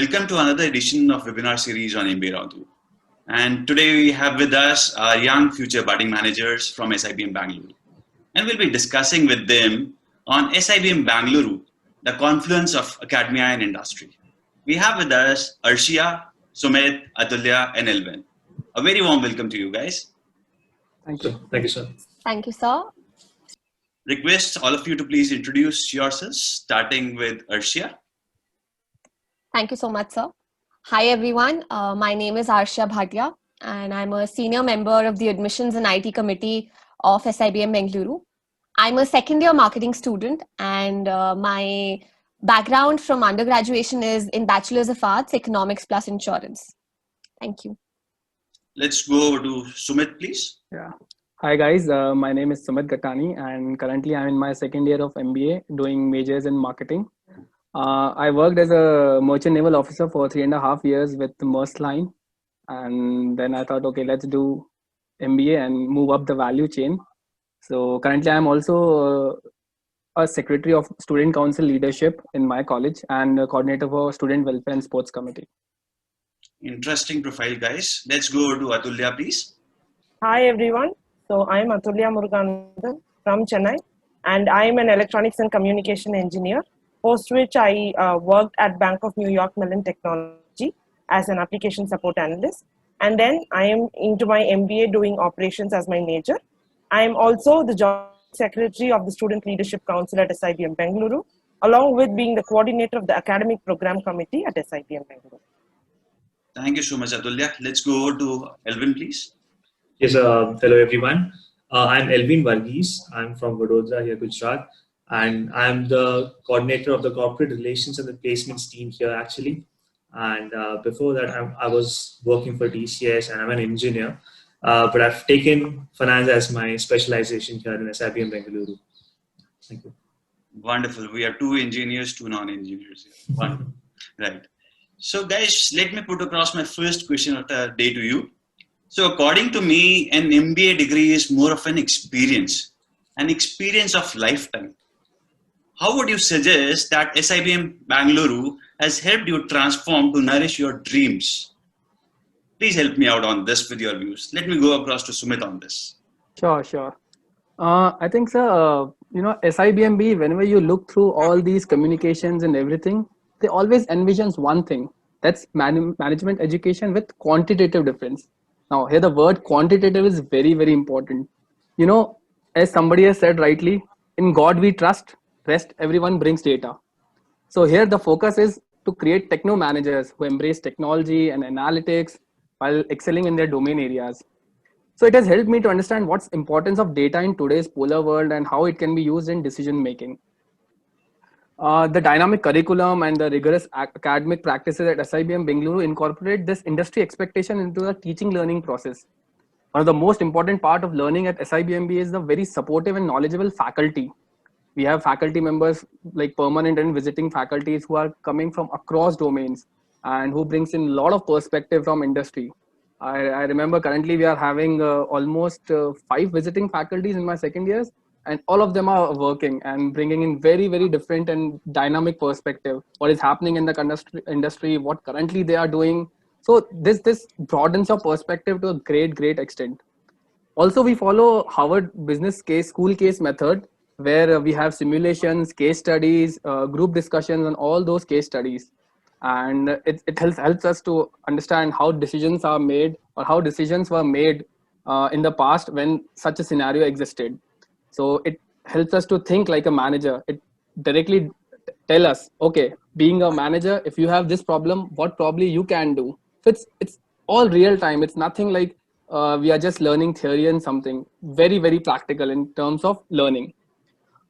welcome to another edition of webinar series on MBA Radu. And today we have with us our young future budding managers from SIBM Bengaluru. And we'll be discussing with them on SIBM Bengaluru, the confluence of academia and industry. We have with us Aarshiya, Sumit, Atulya, and Elvin. A very warm welcome to you guys. Thank you. Thank you, sir. Thank you, sir. Request all of you to please introduce yourselves, starting with Aarshiya. Thank you so much, sir. Hi, everyone. My name is Aarshiya Bhatia, and I'm a senior member of the Admissions and IT Committee of SIBM Bengaluru. I'm a second-year marketing student, and my background from undergraduation is in Bachelor's of Arts, Economics plus Insurance. Thank you. Let's go over to Sumit, please. Yeah. Hi, guys. My name is Sumit Gattani, and currently I'm in my second year of MBA doing majors in marketing. I worked as a merchant naval officer for 3.5 years with the Maersk Line. And then I thought, okay, let's do MBA and move up the value chain. So currently I'm also a secretary of student council leadership in my college and a coordinator for student welfare and sports committee. Interesting profile, guys. Let's go over to Atulya, please. Hi, everyone. So I'm Atulya Muruganandam from Chennai, and I'm an electronics and communication engineer. Post which I worked at Bank of New York Mellon Technology as an application support analyst. And then I am into my MBA doing operations as my major. I am also the joint secretary of the Student Leadership Council at SIBM Bengaluru, along with being the coordinator of the academic program committee at SIBM Bengaluru. Thank you so much, Atulya. Let's go over to Elvin, please. Yes, hello everyone. I'm Elvin Varghese. I'm from Vadodara, here, Gujarat. And I'm the coordinator of the corporate relations and the placements team here actually. And before that, I was working for TCS and I'm an engineer. But I've taken finance as my specialization here in SIBM Bengaluru. Thank you. Wonderful. We are 2 engineers, 2 non-engineers. Wonderful. Right. So guys, let me put across my first question of the day to you. So according to me, an MBA degree is more of an experience of lifetime. How would you suggest that SIBM Bengaluru has helped you transform to nourish your dreams? Please help me out on this with your views. Let me go across to Sumit on this. Sure. I think, sir, SIBMB, whenever you look through all these communications and everything, they always envisions one thing. That's management education with quantitative difference. Now, here the word quantitative is very, very important. As somebody has said rightly, in God we trust. Rest everyone brings data. So here the focus is to create techno managers who embrace technology and analytics while excelling in their domain areas. So it has helped me to understand what's importance of data in today's polar world and how it can be used in decision making. The dynamic curriculum and the rigorous academic practices at SIBM Bengaluru incorporate this industry expectation into the teaching learning process. One of the most important part of learning at SIBMB is the very supportive and knowledgeable faculty. We have faculty members like permanent and visiting faculties who are coming from across domains and who brings in a lot of perspective from industry. I remember currently we are having almost 5 visiting faculties in my second years, and all of them are working and bringing in very, very different and dynamic perspective. What is happening in the industry, what currently they are doing. So this broadens your perspective to a great extent. Also, we follow Harvard business case, school case method, where we have simulations, case studies, group discussions on all those case studies. And it helps us to understand how decisions are made or how decisions were made in the past when such a scenario existed. So it helps us to think like a manager. It directly tell us, okay, being a manager, if you have this problem, what probably you can do. So it's all real time. It's nothing like we are just learning theory and something. Very, very practical in terms of learning.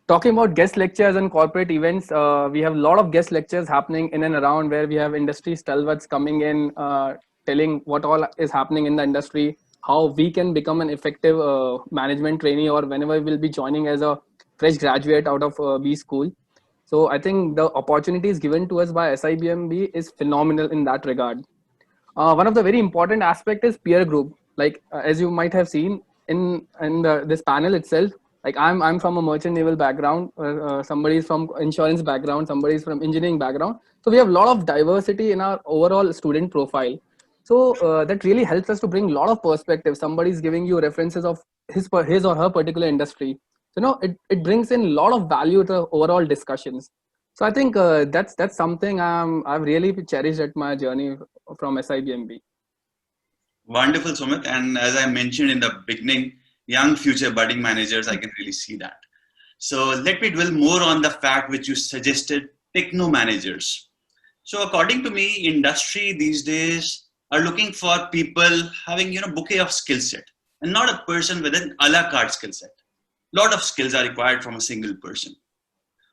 Talking about guest lectures and corporate events, we have a lot of guest lectures happening in and around where we have industry stalwarts coming in, telling what all is happening in the industry, how we can become an effective management trainee or whenever we'll be joining as a fresh graduate out of B school. So I think the opportunities given to us by SIBMB is phenomenal in that regard. One of the very important aspect is peer group. Like as you might have seen in this panel itself, Like I'm from a merchant naval background, somebody is from insurance background, somebody is from engineering background. So we have a lot of diversity in our overall student profile. So that really helps us to bring a lot of perspective. Somebody is giving you references of his or her particular industry. So it brings in a lot of value to the overall discussions. So I think that's something I've really cherished at my journey from SIBMB. Wonderful, Sumit. And as I mentioned in the beginning, young future budding managers, I can really see that. So let me dwell more on the fact which you suggested, techno managers. So according to me, industry these days are looking for people having, bouquet of skill set and not a person with an a la carte skill set. Lot of skills are required from a single person.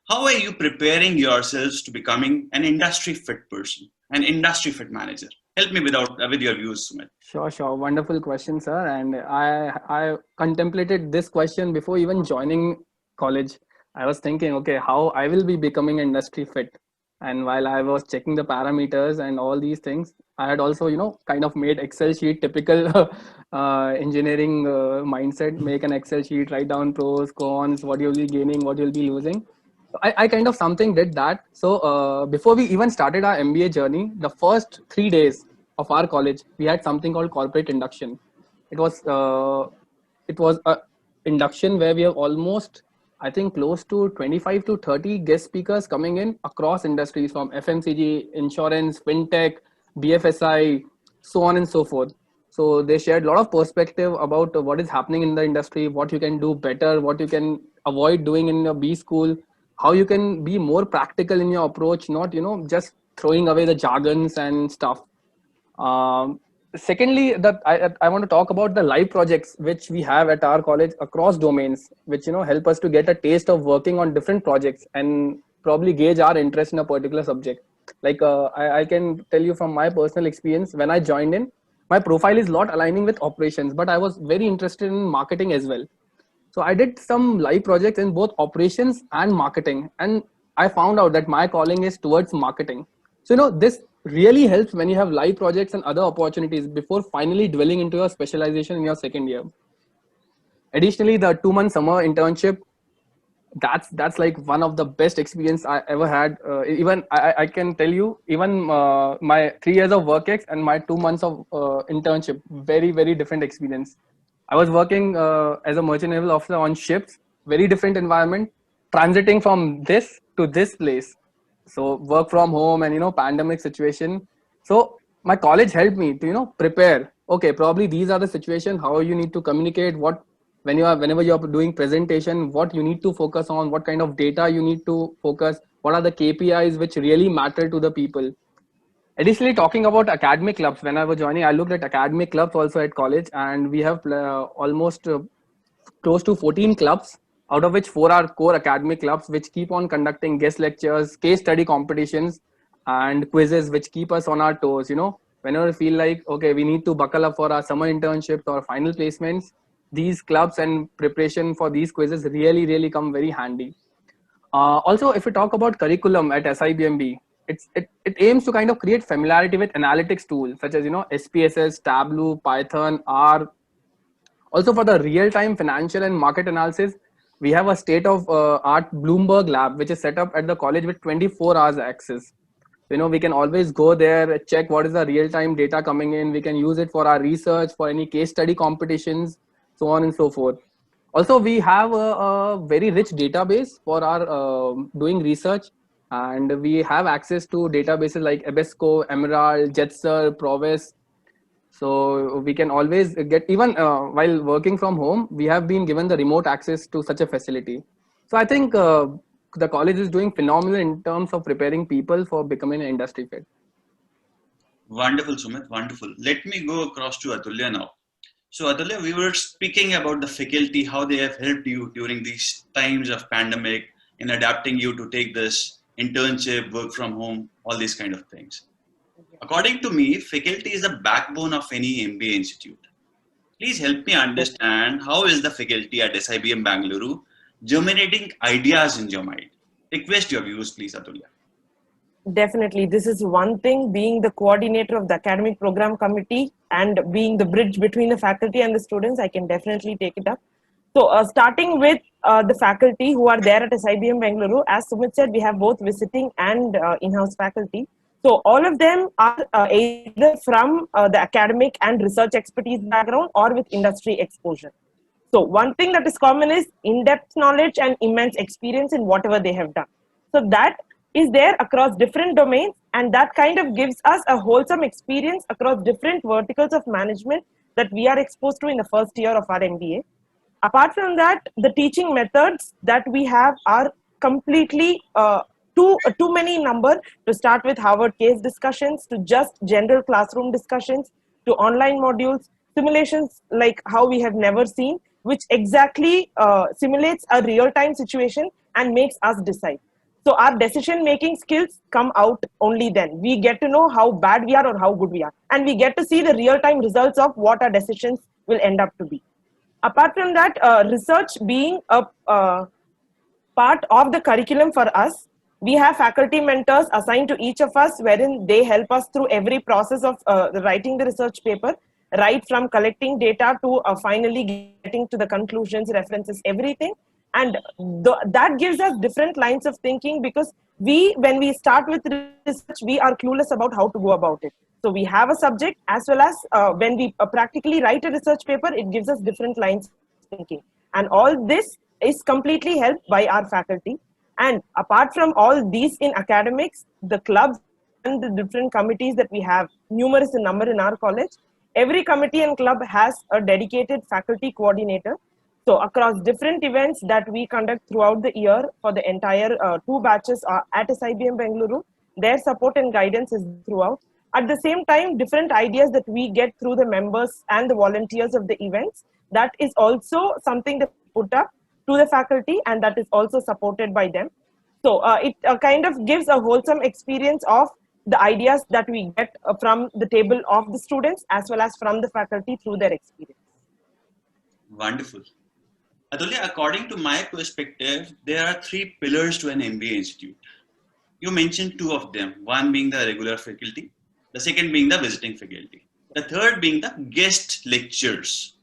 How are you preparing yourselves to becoming an industry fit person, an industry fit manager? Help me with your views, Sumit. Sure. Wonderful question, sir. And I contemplated this question before even joining college. I was thinking, okay, how I will be becoming industry fit. And while I was checking the parameters and all these things, I had also, kind of made Excel sheet, typical engineering mindset, make an Excel sheet, write down pros, cons, what you'll be gaining, what you'll be losing. I kind of something did that. So before we even started our MBA journey, the first 3 days of our college, we had something called corporate induction. It was a induction where we have almost, I think, close to 25 to 30 guest speakers coming in across industries from FMCG, insurance, fintech, BFSI, so on and so forth. So they shared a lot of perspective about what is happening in the industry, what you can do better, what you can avoid doing in your B school, how you can be more practical in your approach, not just throwing away the jargons and stuff. Secondly, that I want to talk about the live projects which we have at our college across domains, which help us to get a taste of working on different projects and probably gauge our interest in a particular subject. Like I can tell you from my personal experience, when I joined in, my profile is not aligning with operations, but I was very interested in marketing as well. So I did some live projects in both operations and marketing, and I found out that my calling is towards marketing. So this really helps when you have live projects and other opportunities before finally dwelling into your specialization in your second year. Additionally, the 2 month summer internship, that's like one of the best experience I ever had. Even I can tell you, even my 3 years of work ex and my 2 months of internship, very different experience. I was working as a merchant naval officer on ships, very different environment, transiting from this to this place. So work from home and pandemic situation. So my college helped me to prepare. Okay, probably these are the situation how you need to communicate, what whenever you are doing presentation, what you need to focus on, what kind of data you need to focus, what are the KPIs which really matter to the people. Additionally, talking about academic clubs, when I was joining, I looked at academic clubs also at college, and we have almost close to 14 clubs, out of which 4 are core academic clubs, which keep on conducting guest lectures, case study competitions, and quizzes, which keep us on our toes. Whenever we feel like, okay, we need to buckle up for our summer internships or final placements, these clubs and preparation for these quizzes really come very handy. Also, if we talk about curriculum at SIBMB, it aims to kind of create familiarity with analytics tools such as SPSS, Tableau, Python, R. Also, for the real-time financial and market analysis, we have a state-of-art Bloomberg lab, which is set up at the college with 24 hours access. We can always go there, check what is the real-time data coming in. We can use it for our research, for any case study competitions, so on and so forth. Also, we have a very rich database for our doing research, and we have access to databases like Ebesco, Emerald, Jetser, Provis. So we can always get, even while working from home, we have been given the remote access to such a facility. So I think the college is doing phenomenal in terms of preparing people for becoming an industry fit. Wonderful, Sumit. Wonderful. Let me go across to Atulya now. So Adulya, we were speaking about the faculty, how they have helped you during these times of pandemic in adapting you to take this internship, work from home, all these kind of things. According to me, faculty is the backbone of any MBA institute. Please help me understand how is the faculty at SIBM Bengaluru germinating ideas in your mind. Request your views, please, Atulya. Definitely. This is one thing, being the coordinator of the academic program committee and being the bridge between the faculty and the students, I can definitely take it up. So starting with the faculty who are there at SIBM Bengaluru, as Sumit said, we have both visiting and in-house faculty. So all of them are either from the academic and research expertise background or with industry exposure. So one thing that is common is in-depth knowledge and immense experience in whatever they have done. So that is there across different domains, and that kind of gives us a wholesome experience across different verticals of management that we are exposed to in the first year of our MBA. Apart from that, the teaching methods that we have are completely too many in number, to start with Harvard case discussions, to just general classroom discussions, to online modules, simulations like how we have never seen, which exactly simulates a real-time situation and makes us decide. So our decision-making skills come out only then. We get to know how bad we are or how good we are. And we get to see the real-time results of what our decisions will end up to be. Apart from that, research being a part of the curriculum for us, we have faculty mentors assigned to each of us, wherein they help us through every process of writing the research paper, right from collecting data to finally getting to the conclusions, references, everything. And that gives us different lines of thinking, because when we start with research, we are clueless about how to go about it. So we have a subject, as well as when we practically write a research paper, it gives us different lines of thinking. And all this is completely helped by our faculty. And apart from all these in academics, the clubs and the different committees that we have, numerous in number in our college, every committee and club has a dedicated faculty coordinator. So across different events that we conduct throughout the year for the entire 2 batches at SIBM Bengaluru, their support and guidance is throughout. At the same time, different ideas that we get through the members and the volunteers of the events, that is also something that we put up to the faculty, and that is also supported by them. So it kind of gives a wholesome experience of the ideas that we get from the table of the students, as well as from the faculty through their experience. Wonderful. Adulya, according to my perspective, there are 3 pillars to an MBA institute. You mentioned 2 of them, one being the regular faculty, the second being the visiting faculty, the third being the guest lectures.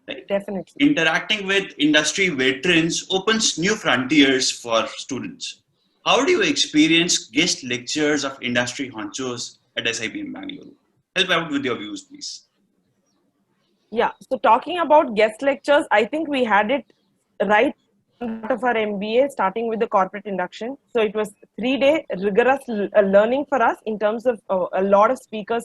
Right? Definitely. Interacting with industry veterans opens new frontiers for students. How do you experience guest lectures of industry honchos at SIBM Bengaluru? Help out with your views, please. Yeah, so talking about guest lectures, I think we had it right out of our MBA, starting with the corporate induction. So it was 3-day rigorous learning for us in terms of a lot of speakers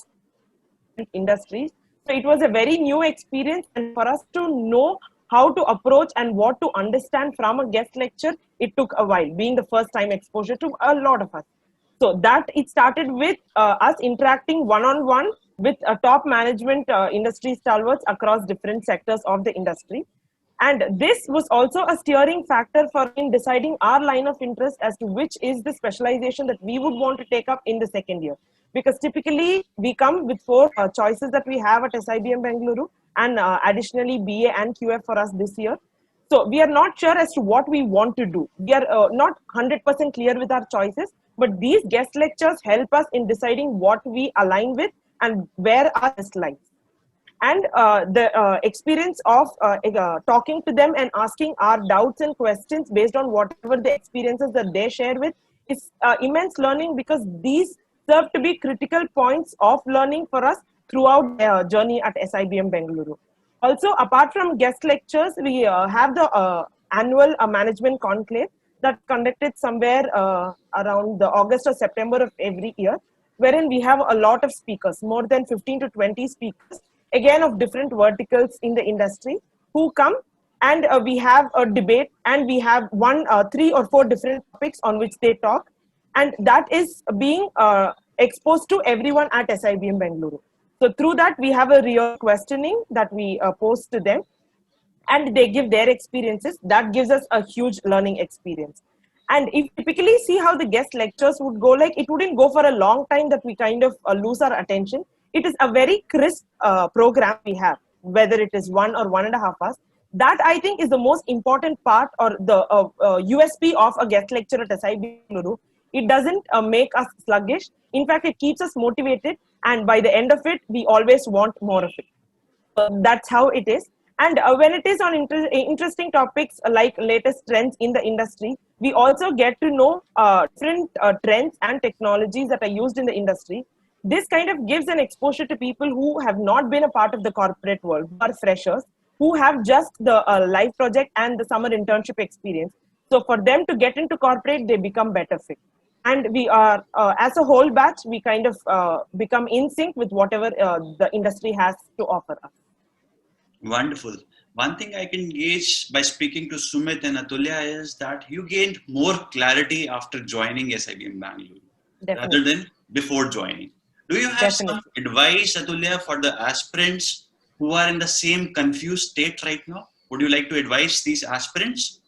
in industries. So it was a very new experience, and for us to know how to approach and what to understand from a guest lecture, it took a while, being the first time exposure to a lot of us. So that it started with us interacting one-on-one with top management industry stalwarts across different sectors of the industry. And this was also a steering factor for in deciding our line of interest as to which is the specialization that we would want to take up in the second year. Because typically we come with 4 choices that we have at SIBM Bengaluru, and additionally BA and QF for us this year. So we are not sure as to what we want to do. We are not 100% clear with our choices, but these guest lectures help us in deciding what we align with and where our best lies. And the experience of talking to them and asking our doubts and questions based on whatever the experiences that they share with is immense learning, because these serve to be critical points of learning for us throughout the journey at SIBM Bengaluru. Also, apart from guest lectures, we have the annual management conclave that conducted somewhere around the August or September of every year, wherein we have a lot of speakers, more than 15 to 20 speakers, again of different verticals in the industry, who come, and we have a debate, and we have 3 or 4 different topics on which they talk, and that is being exposed to everyone at SIBM Bengaluru. So through that, we have a real questioning that we post to them, and they give their experiences. That gives us a huge learning experience. And if you typically see how the guest lectures would go, like, it wouldn't go for a long time that we kind of lose our attention. It is a very crisp program we have, whether it is 1 or 1.5 hours. That, I think, is the most important part, or the USP of a guest lecture at SIBM Bengaluru. It doesn't make us sluggish. In fact, it keeps us motivated, and by the end of it, we always want more of it. That's how it is. And when it is on interesting topics like latest trends in the industry, we also get to know different trends and technologies that are used in the industry. This kind of gives an exposure to people who have not been a part of the corporate world, who are freshers, who have just the live project and the summer internship experience. So for them to get into corporate, they become better fit. And we are, as a whole batch, we kind of become in sync with whatever the industry has to offer us. Wonderful. One thing I can gauge by speaking to Sumit and Atulya is that you gained more clarity after joining SIBM Bangalore rather than before joining. Do you have some advice, Atulya, for the aspirants who are in the same confused state right now? Would you like to advise these aspirants?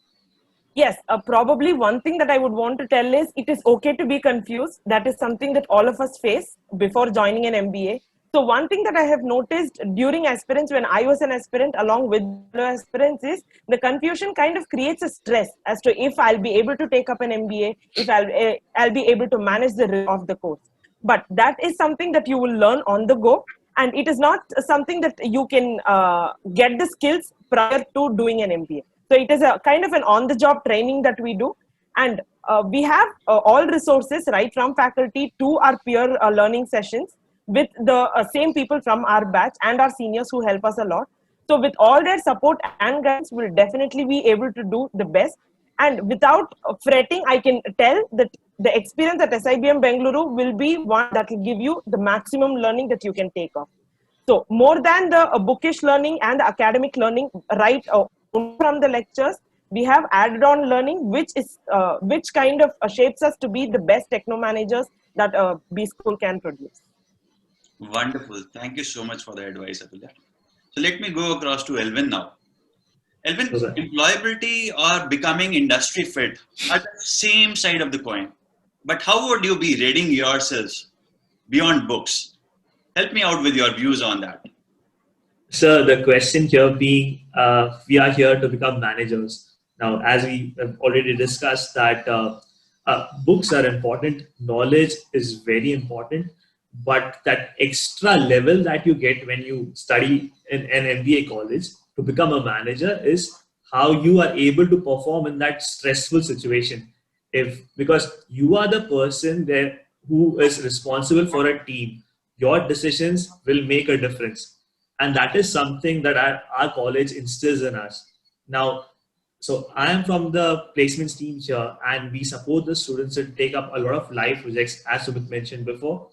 Yes, probably one thing that I would want to tell is it is okay to be confused. That is something that all of us face before joining an MBA. So one thing that I have noticed during aspirants, when I was an aspirant along with the aspirants, is the confusion kind of creates a stress as to if I'll be able to take up an MBA, if I'll be able to manage the risk of the course. But that is something that you will learn on the go, and it is not something that you can get the skills prior to doing an MBA. So it is a kind of an on-the-job training that we do, and we have all resources right from faculty to our peer learning sessions with the same people from our batch and our seniors who help us a lot. So with all their support and guidance, we'll definitely be able to do the best. And without fretting, I can tell that the experience at SIBM Bengaluru will be one that will give you the maximum learning that you can take off. So more than the bookish learning and the academic learning, right from the lectures, we have added on learning, which kind of shapes us to be the best techno managers that B school can produce. Wonderful. Thank you so much for the advice, Atulya. So let me go across to Elvin now. Elvin, employability or becoming industry fit are the same side of the coin. But how would you be reading yourselves beyond books? Help me out with your views on that. So the question here being, we are here to become managers. Now, as we have already discussed that books are important, knowledge is very important, but that extra level that you get when you study in an MBA college to become a manager is how you are able to perform in that stressful situation. Because you are the person there who is responsible for a team, your decisions will make a difference. And that is something that our college instills in us. Now, so I am from the placements team here, and we support the students to take up a lot of live projects, as Sumit mentioned before.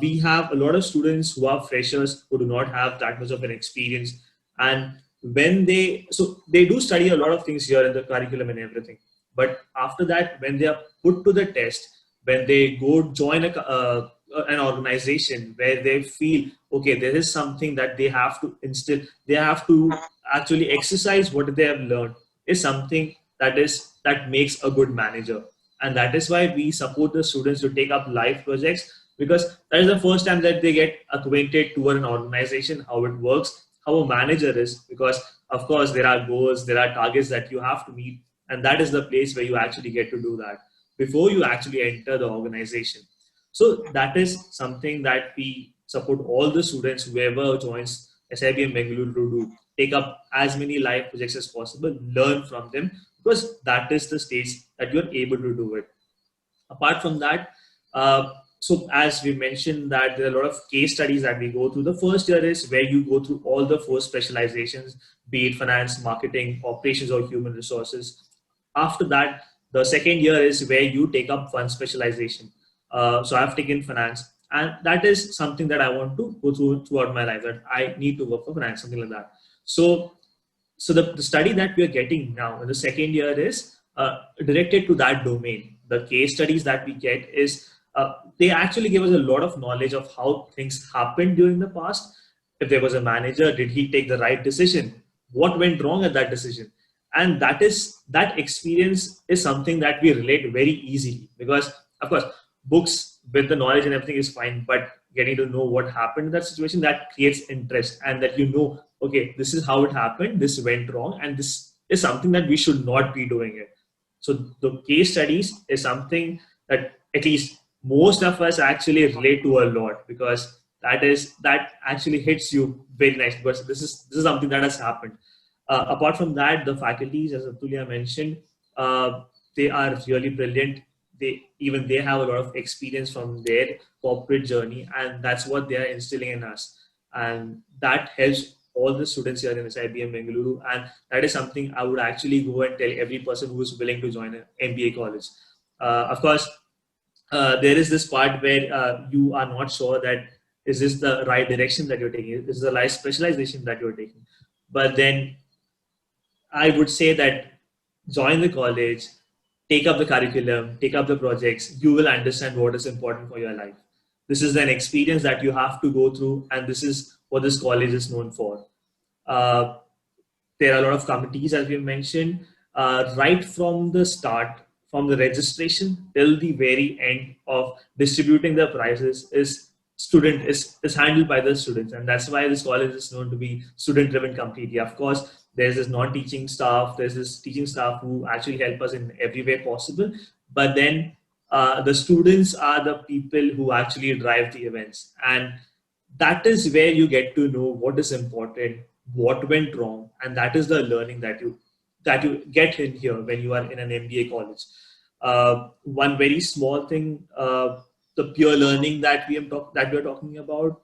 We have a lot of students who are freshers who do not have that much of an experience. And when they do study a lot of things here in the curriculum and everything. But after that, when they are put to the test, when they go join an organization where they feel, okay, there is something that they have to instill, they have to actually exercise what they have learned, is something that makes a good manager. And that is why we support the students to take up live projects, because that is the first time that they get acquainted to an organization, how it works, how a manager is, because of course there are goals, there are targets that you have to meet, and that is the place where you actually get to do that before you actually enter the organization. So that is something that we support all the students, whoever joins SIBM Bengaluru, to do. Take up as many live projects as possible, learn from them, because that is the stage that you're able to do it. Apart from that, so as we mentioned that there are a lot of case studies that we go through. The first year is where you go through all the four specializations, be it finance, marketing, operations, or human resources. After that, the second year is where you take up one specialization. So I've taken finance, and that is something that I want to go through throughout my life, that I need to work for finance, something like that. So the study that we are getting now in the second year is directed to that domain. The case studies that we get is they actually give us a lot of knowledge of how things happened during the past. If there was a manager, did he take the right decision? What went wrong at that decision? And that experience is something that we relate very easily, because of course books with the knowledge and everything is fine, but getting to know what happened in that situation, that creates interest, and that okay, this is how it happened, this went wrong, and this is something that we should not be doing it. So the case studies is something that at least most of us actually relate to a lot, because that actually hits you very nice, because this is something that has happened. Apart from that, the faculties, as Atulya mentioned, they are really brilliant. They have a lot of experience from their corporate journey, and that's what they are instilling in us, and that helps all the students here in SIBM Bengaluru. And that is something I would actually go and tell every person who is willing to join an MBA college. Of course, there is this part where you are not sure that is this the right direction that you're taking, is this the right specialization that you're taking. But then I would say that join the college, take up the curriculum, take up the projects. You will understand what is important for your life. This is an experience that you have to go through, and this is what this college is known for. Uh, there are a lot of committees, as we mentioned, right from the start, from the registration till the very end of distributing the prizes is handled by the students, and that's why this college is known to be student-driven completely. Of course, there's this non-teaching staff, there's this teaching staff who actually help us in every way possible, but then the students are the people who actually drive the events, and that is where you get to know what is important, what went wrong, and that is the learning that you get in here when you are in an MBA college. One very small thing, the pure learning that we are talking about.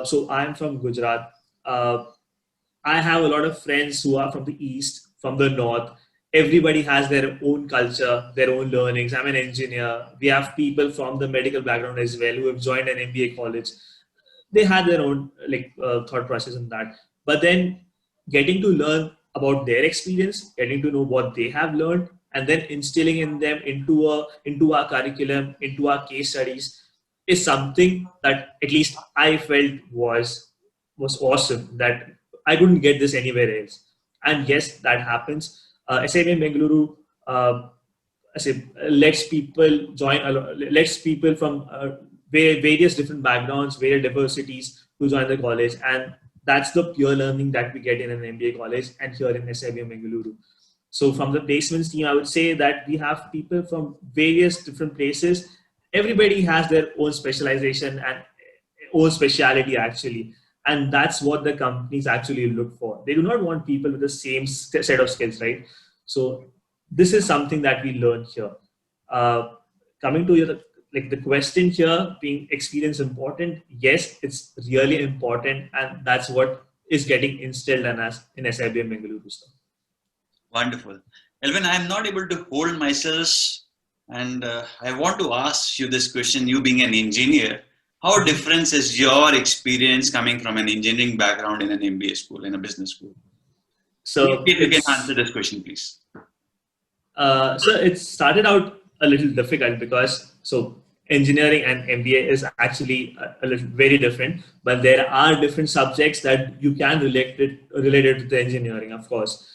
So I am from Gujarat. I have a lot of friends who are from the east, from the north. Everybody has their own culture, their own learnings. I'm an engineer. We have people from the medical background as well who have joined an MBA college. They had their own thought process in that. But then getting to learn about their experience, getting to know what they have learned, and then instilling in them into our curriculum, into our case studies, is something that at least I felt was awesome. That I couldn't get this anywhere else. And yes, that happens. SIBM Bengaluru, I say, lets people lets people from various different backgrounds, various diversities to join the college, and that's the pure learning that we get in an MBA college and here in SIBM Bengaluru. So from the placements team, I would say that we have people from various different places. Everybody has their own specialization and own speciality actually. And that's what the companies actually look for. They do not want people with the same set of skills, right? So this is something that we learn here. Coming to the question here, being experience important? Yes, it's really important, and that's what is getting instilled in us in SIBM Bengaluru. Wonderful. Elvin, I'm not able to hold myself, and I want to ask you this question, you being an engineer. How different is your experience coming from an engineering background in an MBA school, in a business school? So if you can answer this question, please. So it started out a little difficult because engineering and MBA is actually very different, but there are different subjects that you can relate it to the engineering, of course.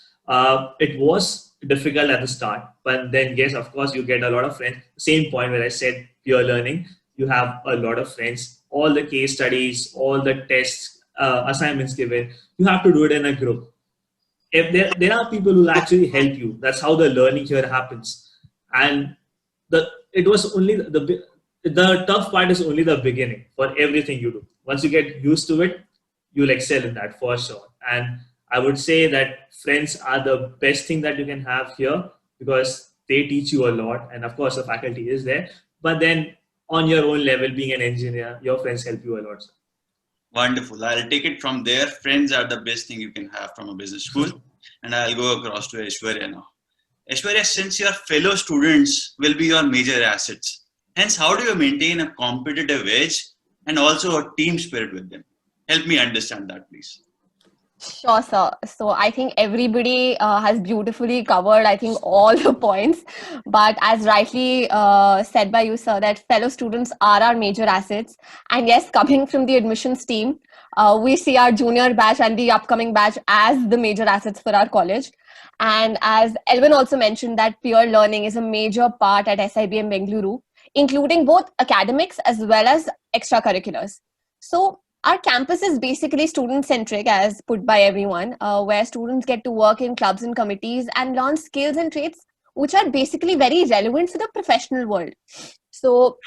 It was difficult at the start, but then yes, of course, you get a lot of friends. Same point where I said pure learning. You have a lot of friends, all the case studies, all the tests, assignments given, you have to do it in a group. If there are people who will actually help you, that's how the learning here happens. And it was only the tough part is only the beginning for everything you do. Once you get used to it, you'll excel in that for sure. And I would say that friends are the best thing that you can have here because they teach you a lot. And of course, the faculty is there. But then on your own level, being an engineer, your friends help you a lot. Wonderful. I'll take it from there. Friends are the best thing you can have from a business school. And I'll go across to Aishwarya now. Aishwarya, since your fellow students will be your major assets, hence how do you maintain a competitive edge and also a team spirit with them? Help me understand that, please. Sure, sir. So I think everybody has beautifully covered, I think, all the points. But as rightly said by you, sir, that fellow students are our major assets. And yes, coming from the admissions team, we see our junior batch and the upcoming batch as the major assets for our college. And as Elvin also mentioned, that peer learning is a major part at SIBM Bengaluru, including both academics as well as extracurriculars. So our campus is basically student-centric, as put by everyone, where students get to work in clubs and committees and learn skills and traits which are basically very relevant to the professional world. So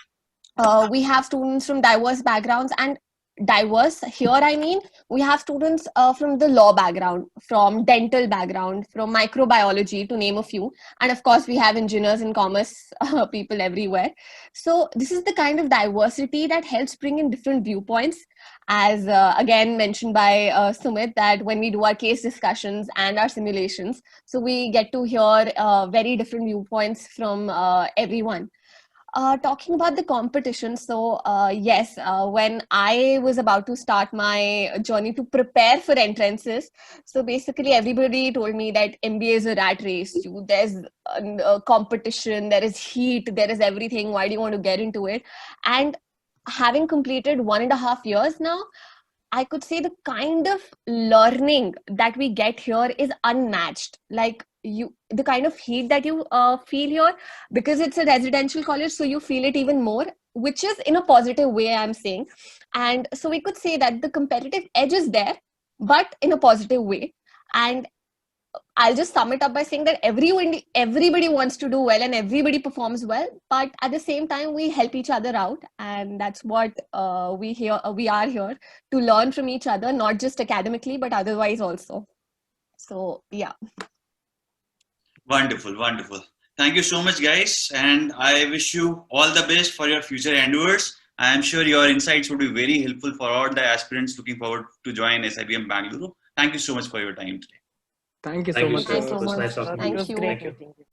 we have students from diverse backgrounds, and diverse. Here, I mean, we have students from the law background, from dental background, from microbiology, to name a few. And of course, we have engineers and commerce people everywhere. So this is the kind of diversity that helps bring in different viewpoints. As again mentioned by Sumit, that when we do our case discussions and our simulations, so we get to hear very different viewpoints from everyone. Talking about the competition, so yes, when I was about to start my journey to prepare for entrances, so basically everybody told me that MBA is a rat race. There's competition, there is heat, there is everything. Why do you want to get into it? And having completed 1.5 years now, I could say the kind of learning that we get here is unmatched. Like the kind of heat that you feel here, because it's a residential college, so you feel it even more, which is in a positive way, I'm saying. And so we could say that the competitive edge is there, but in a positive way. And I'll just sum it up by saying that everybody wants to do well and everybody performs well, but at the same time we help each other out, and that's what we are here to learn from each other, not just academically but otherwise also. So yeah. Wonderful, wonderful. Thank you so much, guys, and I wish you all the best for your future endeavors. I am sure your insights would be very helpful for all the aspirants looking forward to join SIBM Bengaluru. Thank you so much for your time today. Thank you so Thank you, much. sir. Thank you It so was much. nice talking to Thank you. you. Great Thank you. meeting you.